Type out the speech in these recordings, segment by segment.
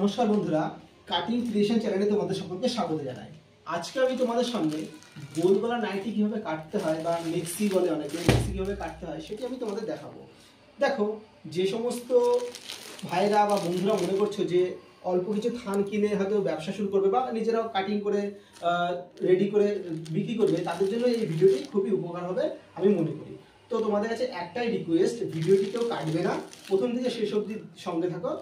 নমস্কার বন্ধুরা, cutting creation চ্যানেলে তোমাদের সকলকে স্বাগত জানাই। আজকে আমি তোমাদের সামনে গোল গলা নাইটি কিভাবে কাটতে হয় বা মেক্সি বলে অনেকে, মেক্সি কিভাবে কাটতে হয় সেটি আমি তোমাদের দেখাবো। দেখো, যে সমস্ত ভাইরা বা বন্ধুরা মনে করছো যে অল্প কিছু থান কিনে হয়তো ব্যবসা শুরু করবে বা নিজেরাও কাটিং করে রেডি করে বিক্রি করবে, তাদের জন্য এই ভিডিওটি খুবই উপকার হবে আমি মনে করি। তো তোমাদের কাছে একটাই রিকোয়েস্ট, ভিডিওটি কেউ কাটবে না, প্রথম থেকে শেষ অবধি সঙ্গে থাকো।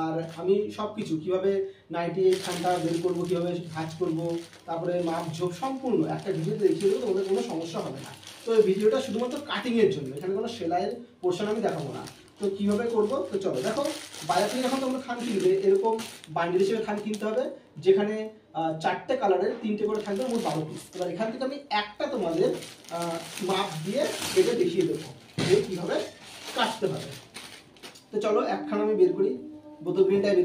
আর আমি সব কিছু কীভাবে নাইটি এই খানটা বের করবো, কীভাবে ভাঁজ করবো, তারপরে মাপ ঝোপ সম্পূর্ণ একটা ভিডিওতে দেখিয়ে দেবো, তোমাদের কোনো সমস্যা হবে না। তো এই ভিডিওটা শুধুমাত্র কাটিংয়ের জন্য, এখানে কোনো সেলাইয়ের পোর্শন আমি দেখাবো না। তো কীভাবে করবো, তো চলো দেখো। বাজার থেকে যখন তোমরা থান কিনবে, এরকম বান্ডিল হিসেবে থান কিনতে হবে, যেখানে 4টে কালারের 3টে করে থাকবে, মোট 12 পিস। এবার এখান থেকে আমি একটা তোমাদের মাপ দিয়ে কেটে দেখিয়ে দেবো যে কীভাবে কাটতে হবে। তো চলো একখানা আমি বের করি, বোতল গ্রিনটাই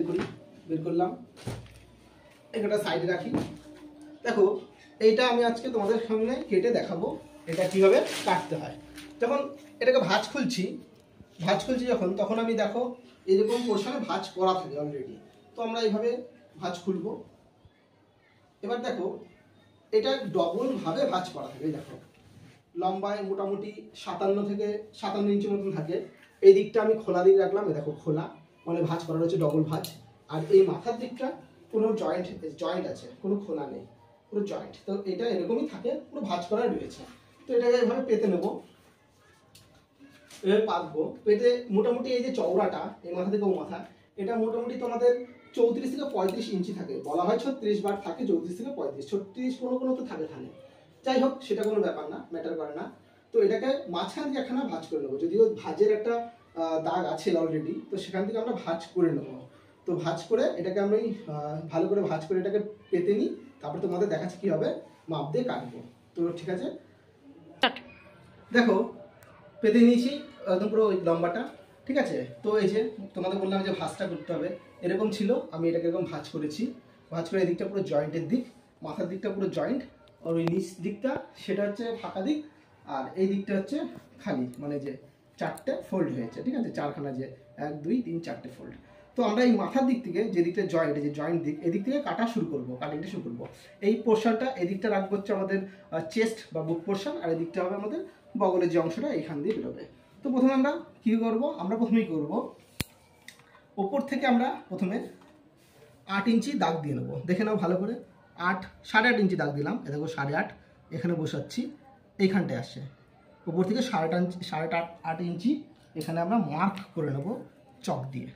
বের করলাম, একটা সাইডে রাখি। দেখো, এইটা আমি আজকে তোমাদের সামনে কেটে দেখাবো এটা কিভাবে কাটতে হয়। যখন এটাকে ভাঁজ খুলছি যখন, তখন আমি দেখো এরকম পোর্শনে ভাঁজ করা থাকে অলরেডি। তো আমরা এইভাবে ভাঁজ খুলবো। এবার দেখো, এটা ডবল ভাবে ভাঁজ করা থাকে। দেখো, লম্বায় মোটামুটি 57 ইঞ্চি মতন থাকে। এই দিকটা আমি খোলা দিক রাখলাম, দেখো খোলা, মানে ভাঁজ করা রয়েছে, ডবল ভাঁজ। আর এই মাথার দিকটা কোনো জয়েন্ট আছে, কোনো খোলা নেই, পুরো জয়েন্ট। তো এটা এরকমই থাকে, পুরো ভাঁজ করা রয়েছে। তো এটাকে এভাবে পেতে নেবো, এভাবে পাতবো। পেতে মোটামুটি এই যে চওড়াটা, এই মাথা থেকে ও মাথা, এটা মোটামুটি তোমাদের 34 থেকে 35 ইঞ্চি থাকে। বলা হয় 36, বার থাকে 34 থেকে 35, 36 কোনো তো থাকে থানে। যাই হোক, সেটা কোনো ব্যাপার না, ম্যাটার করে না। তো এটাকে মাঝখান থেকে একখানা ভাঁজ করে নেবো, যদিও ভাঁজের একটা দাগ আছে অলরেডি, তো সেখান থেকে আমরা ভাঁজ করে নেবো। তো ভাঁজ করে এটাকে আমরা ভালো করে ভাঁজ করে এটাকে পেতে নিই, তারপরে তোমাদের দেখাচ্ছি কীভাবে মাপ দিয়ে কাটবো। তো ঠিক আছে, দেখো পেতে নিয়েছি একদম পুরো ওই লম্বাটা, ঠিক আছে। তো এই যে তোমাদের বললাম যে ভাঁজটা করতে হবে, এরকম ছিল। আমি এটাকে এরকম ভাঁজ করেছি, ভাঁজ করে এদিকটা পুরো জয়েন্টের দিক, মাথার দিকটা পুরো জয়েন্ট, আর ওই নিচ দিকটা সেটা হচ্ছে ফাঁকা দিক, আর এই দিকটা হচ্ছে খালি, মানে যে 4টে ফোল্ড হয়েছে, ঠিক আছে, 4খানা, যে 1 2 3 4টে ফোল্ড। তো আমরা এই মাথার দিক থেকে যে দিকটা জয়েন্ট, যে জয়েন্ট দিক, এদিক থেকে কাটিংটা শুরু করবো। এই পোর্শনটা এদিকটা রাখবো হচ্ছে আমাদের চেস্ট বা বুক পোর্শন, আর এদিকটা হবে আমাদের বগলের যে অংশটা, এইখান দিয়ে বেরোবে। তো প্রথমে আমরা কী করবো, আমরা প্রথমেই করবো ওপর থেকে আমরা প্রথমে 8 ইঞ্চি দাগ দিয়ে নেবো। দেখে নাও ভালো করে, 8.5 ইঞ্চি দাগ দিলাম। এ দেখো 8.5 এখানে বসাচ্ছি, এইখানটায় আসছে। ওপর থেকে 8.5 ইঞ্চি এখানে আমরা মার্ক করে নেব চক দিয়ে,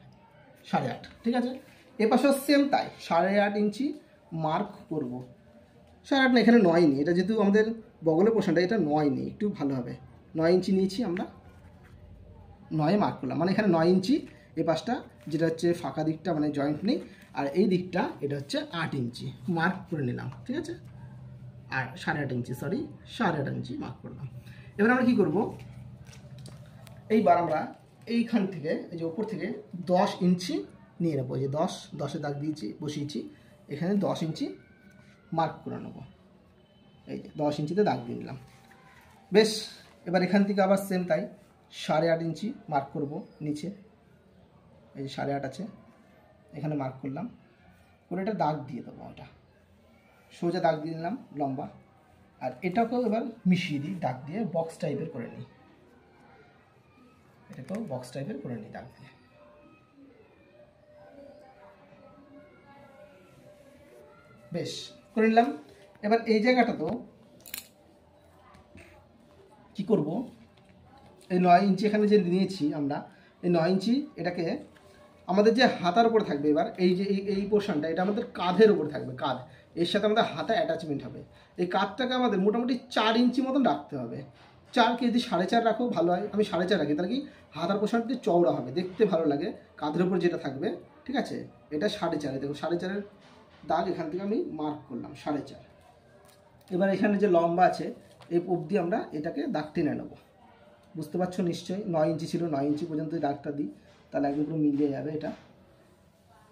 8.5, ঠিক আছে। এপাশেও সেম তাই, 8.5 ইঞ্চি মার্ক করব। 8.5 না, এখানে 9 নেই, এটা যেহেতু আমাদের বগলের পোর্শনটা, এটা 9 নেই, একটু ভালো হবে। 9 ইঞ্চি নিয়েছি আমরা, 9 মার্ক করলাম, মানে এখানে 9 ইঞ্চি। এই পাশটা যেটা হচ্ছে ফাঁকা দিকটা, মানে জয়েন্ট নেই, আর এই দিকটা এটা হচ্ছে 8 ইঞ্চি মার্ক করে নিলাম, ঠিক আছে। আর 8.5 ইঞ্চি, 8.5 ইঞ্চি মার্ক করলাম। এবার আমরা কি করব, এইবার আমরা এইখান থেকে, এই যে উপর থেকে 10 ইঞ্চি নিয়ে নেবো। এই যে 10-10-এ দাগ দিয়েছি, বসিয়েছি, এখানে 10 ইঞ্চি মার্ক করে নেবো। এই যে 10 ইঞ্চিতে দাগ দিয়ে নিলাম, বেশ। এবার এখান থেকে আবার সেম তাই, 8.5 ইঞ্চি মার্ক করব নিচে। এই যে 8.5 আছে, এখানে মার্ক করলাম, করে এটা দাগ দিয়ে দেবো। ওটা সোজা দাগ দিয়ে নিলাম লম্বা, আর এটাকেও এবার মিশিয়ে দিই দাগ দিয়ে, বক্স টাইপের করে নিই। এটাকেও বক্স টাইপের করে নিই দাগ দিয়ে, বেশ করে নিলাম। এবার এই জায়গাটা তো কি করব, এই 9 ইঞ্চি এখানে যে নিয়েছি আমরা, এই 9 ইঞ্চি এটাকে আমাদের যে হাতার উপর থাকবে, এবার এই যে এই পোর্শনটা, এটা আমাদের কাঁধের উপর থাকবে, কাঁধ, এর সাথে আমাদের হাতা অ্যাটাচমেন্ট হবে। এই কাঁধটাকে আমাদের মোটামুটি 4 ইঞ্চি মতন রাখতে হবে। 4কে যদি 4.5 রাখো ভালো হয়, আমি 4.5 রাখি, তাহলে কি হাতার পোর্শনটি চওড়া হবে, দেখতে ভালো লাগে, কাঁধের উপর যেটা থাকবে, ঠিক আছে। এটা 4.5, দেখো 4.5-এর দাগ এখান থেকে আমি মার্ক করলাম, 4.5। এবার এখানে যে লম্বা আছে, এই অবধি আমরা এটাকে দাগ টেনে নেবো। বুঝতে পারছো নিশ্চয়ই, 9 ইঞ্চি ছিল, 9 ইঞ্চি পর্যন্ত দাগটা দিই, তাহলে একদম পুরো মিলিয়ে যাবে। এটা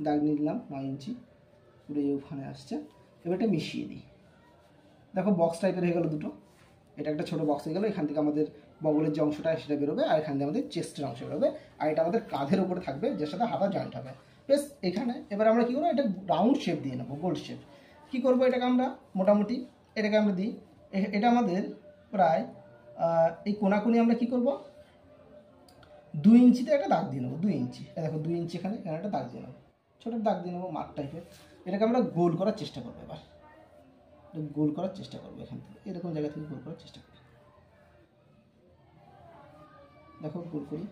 দাগ নিলাম 9 ইঞ্চি, পুরো ওখানে আসছে। এবার এটা মিশিয়ে দিই, দেখো বক্স টাইপের হয়ে গেল দুটো। এটা একটা ছোটো বক্স হয়ে গেল, এখান থেকে আমাদের বগলের যে অংশটা সেটা বেরোবে, আর এখান থেকে আমাদের চেস্টের অংশ বেরোবে, আর এটা আমাদের কাঁধের উপরে থাকবে, যার সাথে হাতা জয়েন্ট হবে। বেশ এখানে এবার আমরা কী করবো, এটা রাউন্ড শেপ দিয়ে নেবো, গোল শেপ। কী করবো, এটাকে আমরা মোটামুটি এটাকে আমরা দিই, এটা আমাদের প্রায় এই কোনাকুনি আমরা কী করবো, 2 ইঞ্চিতে একটা দাগ দিয়ে নেবো, 2 ইঞ্চি, দেখো 2 ইঞ্চি এখানে একটা দাগ দিয়ে নেবো, ছোটো দাগ দিয়ে নেবো মাঠ টাইপের। এটাকে আমরা গোল করার চেষ্টা করবো, এবার গোল করার চেষ্টা করবো, এখান থেকে এরকম জায়গা থেকে গোল করার চেষ্টা করি, দেখো গোল করি,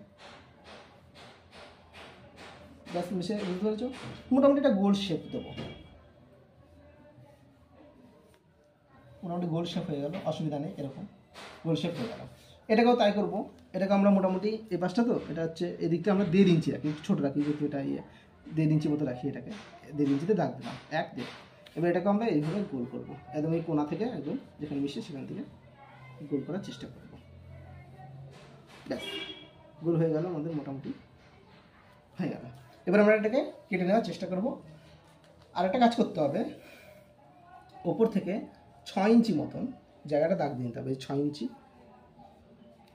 ব্যাস মিশে, বুঝতে পেরেছো? মোটামুটি একটা গোল শেপ দেবো, মোটামুটি গোল শেপ হয়ে গেল, অসুবিধা নেই, এরকম গোল শেপ হয়ে গেল। এটাকেও তাই করবো, এটাকে আমরা মোটামুটি এই পাশটা তো এটা হচ্ছে এদিকটা আমরা 1.5 ইঞ্চি রাখি, ছোটো রাখি, যেহেতু এটা 1.5 ইঞ্চি মতো রাখি, এটাকে 1.5 ইঞ্চিতে দাগ দিলাম, 1 2। এবার এটাকে আমরা এইভাবে গোল করবো, একদম এই কোনা থেকে একদম যেখানে মিশে সেখান থেকে গোল করার চেষ্টা করবো, ব্যাস গোল হয়ে গেল আমাদের, মোটামুটি হয়ে গেল। এবার আমরা এটাকে কেটে নেওয়ার চেষ্টা করব। আর একটা কাজ করতে হবে, ওপর থেকে 6 ইঞ্চি মতন জায়গাটা দাগ দিয়ে নিতে হবে, 6 ইঞ্চি,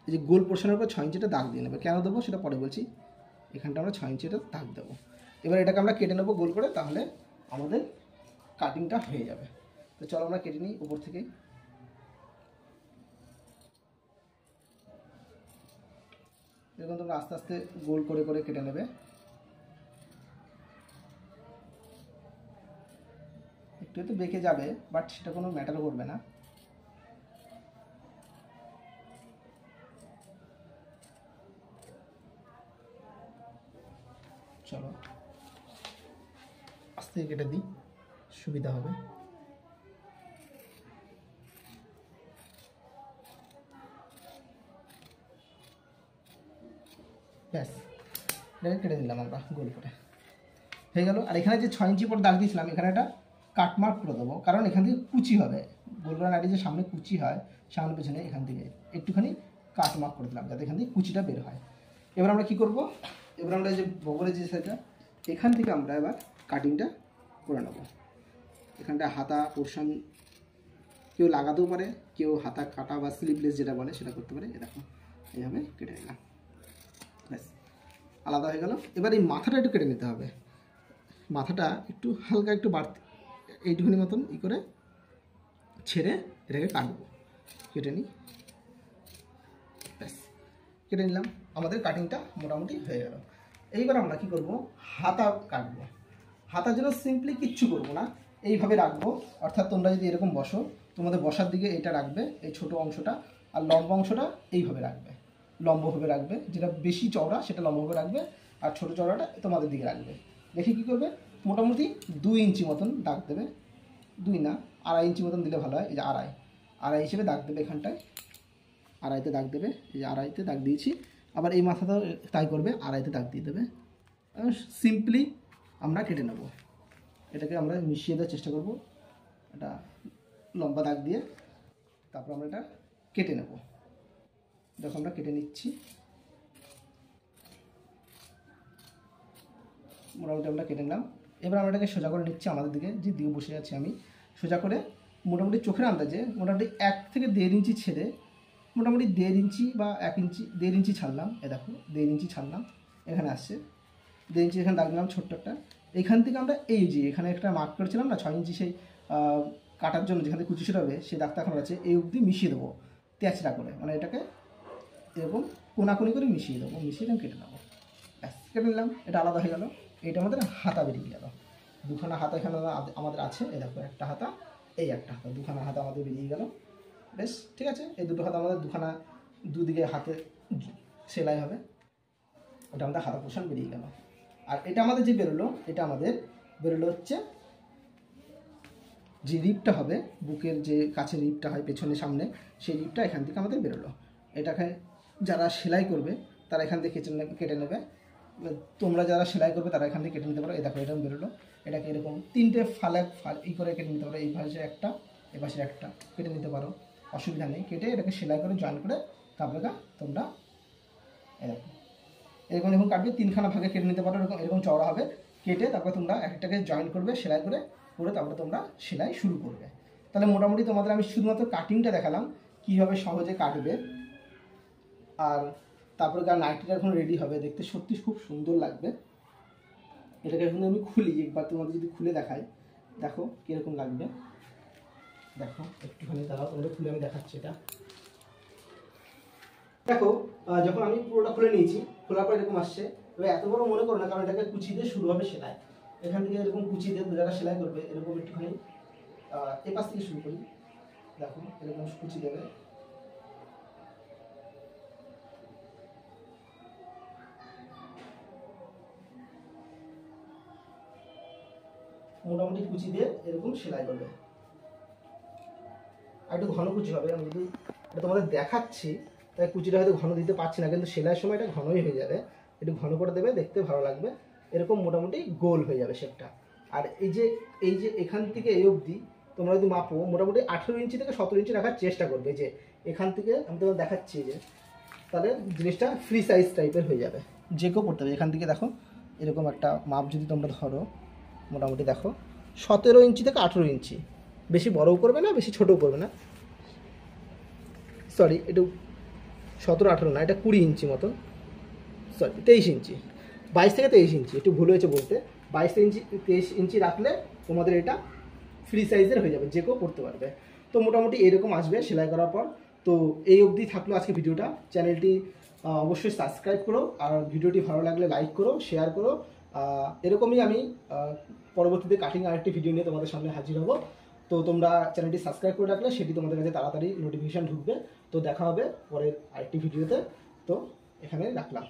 এই যে গোল পোর্শনের উপর 6 ইঞ্চিটা দাগ দিয়ে নেবে, কেন দেবো সেটা পরে বলছি, এখানটা আমরা 6 ইঞ্চিটা দাগ দেবো। এবার এটাকে আমরা কেটে নেবো গোল করে, তাহলে আমাদের কাটিংটা হয়ে যাবে। তো চলো আমরা কেটে নিই উপর থেকেই। এরকম তোমরা আস্তে আস্তে গোল করে করে কেটে নেবে, একটু একটু বেঁকে যাবে, বাট সেটা কোনো ম্যাটার করবে না। চলো আস্তে কেটে দিই, সুবিধা হবে। ব্যাস এটাকে কেটে দিলাম আমরা গোল করে, হয়ে গেল। আর এখানে যে 6 ইঞ্চি পর দাগ দিয়েছিলাম, এখানে একটা কাটমার্ক করে দেবো, কারণ এখান থেকে কুচি হবে, গোল করার আগে যে সামনে কুচি হয়, সামনে পেছনে এখান থেকে একটুখানি কাটমার্ক করে দিলাম, যাতে এখান থেকে কুচিটা বের হয়। এবার আমরা কী করবো, এবার আমরা যে বগলের যে সাইডটা, এখান থেকে আমরা এবার কাটিংটা করে নেবো। এখানটা হাতা পোর্শন কেউ লাগাতেও পারে, কেউ হাতা কাটা বা স্লিভলেস যেটা বলে সেটা করতে পারে। এ দেখো এইভাবে কেটে নিলাম, ব্যাস আলাদা হয়ে গেল। এবার এই মাথাটা একটু কেটে নিতে হবে, মাথাটা একটু হালকা একটু বাড়তি এইটুখানি মতন ই করে ছেড়ে এটাকে কাটবো, কেটে নিই, ব্যাস কেটে নিলাম, আমাদের কাটিংটা মোটামুটি হয়ে গেল। এইবার আমরা কি করব, হাতা কাটবো। হাতার জন্য সিম্পলি কিচ্ছু করবো না, এইভাবে রাখবো, অর্থাৎ তোমরা যদি এরকম বসো, তোমাদের বসার দিকে এটা রাখবে, এই ছোট অংশটা, আর লম্বা অংশটা এইভাবে রাখবে, লম্বভাবে রাখবে, যেটা বেশি চওড়া সেটা লম্বভাবে রাখবে, আর ছোট চওড়াটা তোমাদের দিকে রাখবে। দেখে কী করবে, মোটামুটি 2 ইঞ্চি মতন দাগ দেবে, 2 না 2.5 ইঞ্চি মতন দিলে ভালো হয়, এই যে আড়াই হিসেবে দাগ দেবে, এখানটায় আড়াইতে দাগ দেবে, এই যে আড়াইতে দাগ দিয়েছি। আবার এই মাথাটাও তাই করবে, আড়াইতে দাগ দিয়ে দেবে। সিম্পলি আমরা কেটে নেব, এটাকে আমরা মিশিয়ে দেওয়ার চেষ্টা করব, এটা লম্বা দাগ দিয়ে, তারপর আমরা এটা কেটে নেব। দেখো আমরা কেটে নিচ্ছি, মোটামুটি আমরা কেটে নিলাম। এবার আমরা এটাকে সোজা করে নিচ্ছি, আমাদের দিকে যে দিয়ে বসে আছি আমি, সোজা করে মোটামুটি চোখের আন্দাজে মোটামুটি 1 থেকে 1.5 ইঞ্চি ছেড়ে, মোটামুটি 1.5 ইঞ্চি বা 1 ইঞ্চি, 1.5 ইঞ্চি ছাড়লাম, এ দেখো 1.5 ইঞ্চি ছাড়লাম, এখানে আসছে 1.5 ইঞ্চি, এখানে দাগ দিলাম ছোট্ট একটা। এখান থেকে আমরা এই যে এখানে একটা মার্ক করেছিলাম না 6 ইঞ্চি, সেই কাটার জন্য যেখানে কুচি সেটা হবে, সেই দাগটা এখন আছে, এই অবধি মিশিয়ে দেবো তেঁচড়া করে, মানে এটাকে এরকম কোনাকুনি করে মিশিয়ে দেবো, মিশিয়ে এরকম কেটে নেবো, ব্যাস কেটে নিলাম। এটা আলাদা হয়ে গেল, এটা আমাদের হাতা বেরিয়ে গেল, দুখানা হাতা এখানে আমাদের আছে, এই দেখো একটা হাতা, এই একটা হাতা, দুখানা হাতা আমাদের বেরিয়ে গেল, বেশ ঠিক আছে। এই দুটো হাতা আমাদের দুখানা, দুদিকে হাতে সেলাই হবে, ওটা আমাদের হাতা পোর্শন বেরিয়ে গেল। আর এটা আমাদের যে বেরোলো, এটা আমাদের বেরোলো হচ্ছে যে রিপটা হবে, বুকের যে কাছের রিপটা হয় পেছনে সামনে, সেই রিপটা এখান থেকে আমাদের বেরোলো। এটাকে যারা সেলাই করবে তারা এখান থেকে কেটে নেবে, তোমরা যারা সেলাই করবে তারা এখান থেকে কেটে নিতে পারো। এই দেখো এরকম বেরোলো, এটাকে এরকম 3টে ফালে ই করে কেটে নিতে পারো, এই পাশে একটা, এই পাশে একটা কেটে নিতে পারো, অসুবিধা নেই। কেটে এটাকে সেলাই করে জয়েন করে তারপরে তোমরা এরকম এরকম এরকম কাটবে, 3খানা ভাগে কেটে নিতে পারো, এরকম এরকম চওড়া হবে। কেটে তারপরে তোমরা একটাকে জয়েন করবে সেলাই করে, তারপরে তোমরা সেলাই শুরু করবে। তাহলে মোটামুটি তোমাদের আমি শুধুমাত্র কাটিংটা দেখালাম, কীভাবে সহজে কাটবে। আর তারপরে নাইটিটা এখন রেডি হবে, দেখতে সত্যি খুব সুন্দর লাগবে। এটাকে এখন আমি খুলি, একবার তোমাদের যদি খুলে দেখাই, দেখো কীরকম লাগবে। দেখো একটুখানি দাঁড়াও, তোমাদের খুলে আমি দেখাচ্ছি। এটা দেখো যখন আমি পুরোটা খুলে নিয়েছি, খোলার পর এরকম আসছে। এবার এত বড় মনে করো না, কারণ এটাকে কুচি দিয়ে শুরু হবে সেলাই। এখান থেকে এরকম কুচি দিয়ে যারা সেলাই করবে এরকম একটুখানি এ পাশ থেকে শুরু করি। দেখো এরকম কুচি দেবে, মোটামুটি কুচি দিয়ে এরকম সেলাই করবে। আর একটু ঘন কুচি হবে, আমি যদি এটা তোমাদের দেখাচ্ছি তাই কুচিটা হয়তো ঘন দিতে পারছি না, কিন্তু সেলাইয়ের সময় এটা ঘনই হয়ে যাবে। একটু ঘন করে দেবে, দেখতে ভালো লাগবে। এরকম মোটামুটি গোল হয়ে যাবে শেপটা। আর এই যে এখান থেকে এই অবধি তোমরা যদি মাপো, মোটামুটি 18 ইঞ্চি থেকে 17 ইঞ্চি রাখার চেষ্টা করবে। যে এখান থেকে আমি তোমাদের দেখাচ্ছি, যে তাহলে জিনিসটা ফ্রি সাইজ টাইপের হয়ে যাবে, যে কেউ পড়তে হবে। এখান থেকে দেখো এরকম একটা মাপ যদি তোমরা ধরো, মোটামুটি দেখো 17 ইঞ্চি থেকে 18 ইঞ্চি, বেশি বড়ও করবে না বেশি ছোটও করবে না। সরি, এটা 17-18 না, এটা 20 ইঞ্চি মতন, সরি 23 ইঞ্চি, 22 থেকে 23 ইঞ্চি, একটু ভুল হয়েছে বলতে। 22 ইঞ্চি 23 ইঞ্চি রাখলে তোমাদের এটা ফ্রি সাইজের হয়ে যাবে, যে কেউ পড়তে পারবে। তো মোটামুটি এরকম আসবে সেলাই করার পর। তো এই অবধি থাকলো আজকে ভিডিওটা। চ্যানেলটি অবশ্যই সাবস্ক্রাইব করো, আর ভিডিওটি ভালো লাগলে লাইক করো, শেয়ার করো। এরকমই আমি পরবর্তীতে কাটিং আরেকটি ভিডিও নিয়ে তোমাদের সামনে হাজির হব। তো তোমরা চ্যানেলটি সাবস্ক্রাইব করে রাখলে সেটি তোমাদের কাছে তাড়াতাড়ি নোটিফিকেশান ঢুকবে। তো দেখা হবে পরের আরেকটি ভিডিওতে। তো এখানে রাখলাম।